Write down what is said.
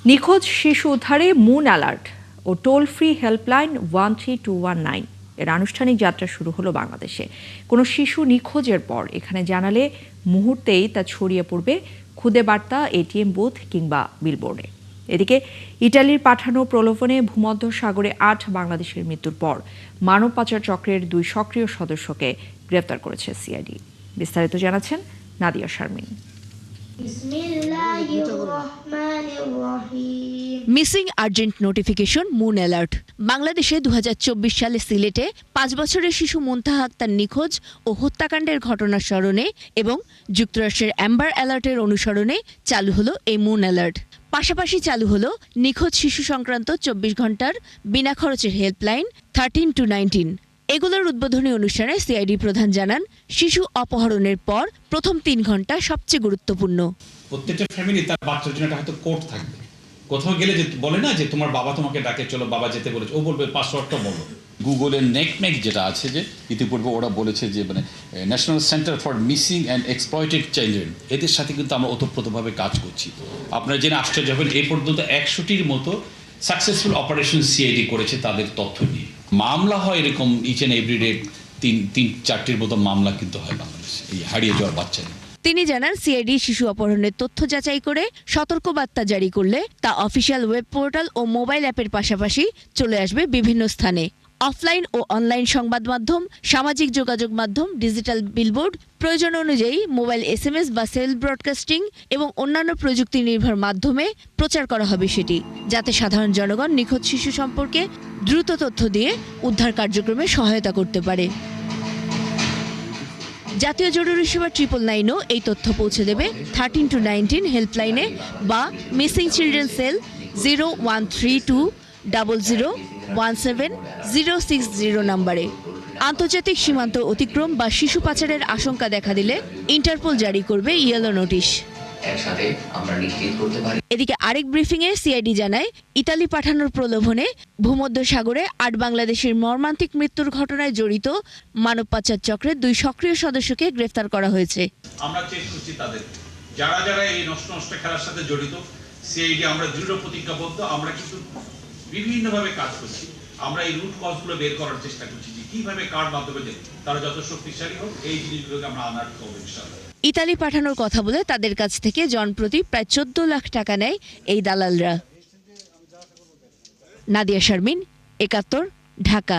নিখোঁজ শিশু উদ্ধারে মুন অ্যালার্ট ও টোল ফ্রি হেল্পলাইন 13219 এর আনুষ্ঠানিক যাত্রা শুরু হলো বাংলাদেশে। কোনো শিশু নিখোঁজের পর এখানে জানালে মুহূর্তেই তা ছড়িয়ে পড়বে খুদে বার্তা, এটিএম বুথ কিংবা বিলবোর্ডে। এদিকে ইটালির পাঠানো প্রলোভনে ভূমধ্য সাগরে ৮ বাংলাদেশের মৃত্যুর পর মানব পাচার চক্রের ২ সক্রিয় সদস্যকে গ্রেফতার করেছে সিআইডি। বিস্তারিত জানাচ্ছেন Nadia Sharmin. Missing urgent notification moon alert. বাংলাদেশে ২০২৪ সালে সিলেটে ৫ বছরের শিশু মুনতাহা আক্তার নিখোঁজ ও হত্যাকাণ্ডের ঘটনার স্মরণে এবং যুক্তরাষ্ট্রের অ্যাম্বার অ্যালার্টের অনুসরণে চালু হলো এই মুন অ্যালার্ট। পাশাপাশি চালু হলো নিখোঁজ শিশু সংক্রান্ত ২৪ ঘন্টার বিনা খরচের হেল্পলাইন 13-19। এগুলোর উদ্বোধনী অনুষ্ঠানে সিআইডি প্রধান জানান, শিশু অপহরণের পর প্রথম ৩ ঘন্টা সবচেয়ে গুরুত্বপূর্ণ। প্রত্যেকটা ফ্যামিলি তার বাচ্চার জন্য হয়তো কোড থাকবে। কোথাও গেলে যে বলে না যে তোমার বাবা তোমাকে ডাকে, চলো বাবা যেতে বলেছে, ও বলবে পাসওয়ার্ডটা বলো। গুগলের নেকমেক যেটা আছে, যে ইতিপূর্বে ওরা বলেছে যে মানে national centre for missing and exploited children, এদের সাথে কিন্তু আমরা ওতপ্রোতভাবে কাজ করছি। আপনারা জেনে আশ্চর্য হবেন, এই পর্যন্ত ১০০টির মতো সাকসেসফুল অপারেশন সিআইডি করেছে তাদের তথ্য নিয়ে। মামলা হয় এরকম ইচ অ্যান্ড এভরিডে ৩-৪টির মতো মামলা কিন্তু হয় বাংলাদেশে এই হারিয়ে যাওয়ার বাচ্চা নিয়ে। তিনি জানান, সিআইডি শিশু অপহরণের তথ্য যাচাই করে সতর্কবার্তা জারি করলে তা অফিসিয়াল ওয়েব পোর্টাল ও মোবাইল অ্যাপের পাশাপাশি চলে আসবে বিভিন্ন স্থানে। অফলাইন ও অনলাইন সংবাদ মাধ্যম, সামাজিক যোগাযোগ মাধ্যম, ডিজিটাল বিলবোর্ড, প্রয়োজন অনুযায়ী মোবাইল SMS বা সেল ব্রডকাস্টিং এবং অন্যান্য প্রযুক্তি নির্ভর মাধ্যমে প্রচার করা হবে সেটি, যাতে সাধারণ জনগণ নিখোঁজ শিশু সম্পর্কে দ্রুত তথ্য দিয়ে উদ্ধার কার্যক্রমে সহায়তা করতে পারে। জাতীয় জরুরি সেবা 999ও এই তথ্য পৌঁছে দেবে 13-19 হেল্পলাইনে বা মিসিং চিলড্রেন সেল 0132001760 নম্বরে। আন্তর্জাতিক সীমান্ত অতিক্রম বা শিশু পাচারের আশঙ্কা দেখা দিলে ইন্টারপোল জারি করবে ইয়েলো নোটিশ। এদিকে আরেক ব্রিফিংয়ে সিআইডি জানায়, ইতালি পাঠানোর প্রলোভনে ভূমধ্য সাগরে ৮ বাংলাদেশের মর্মান্তিক মৃত্যুর ঘটনায় জড়িত মানব পাচার চক্রের ২ সক্রিয় সদস্যকে গ্রেফতার করা হয়েছে। আমরা চেক করছি তাদের যারা এই নষ্ট খেলার সাথে জড়িত। সিআইডি আমরা দৃঢ় প্রতিজ্ঞাবদ্ধ, আমরা কিন্তু বিভিন্নভাবে কাজ করছি। আমরা এই রুট কজগুলো বের করার চেষ্টা করছি যে কিভাবে কার মাধ্যমে তারা যত শক্তিশালী হোক, এই জিনিসগুলোকে আমরা আনার করব ইনশাআল্লাহ। ইতালি পাঠানোর কথা বলে তাদের কাছ থেকে জনপ্রতি প্রায় ১৪ লাখ টাকা নেয় এই দালালরা। নাদিয়া শারমিন, ৭১, ঢাকা।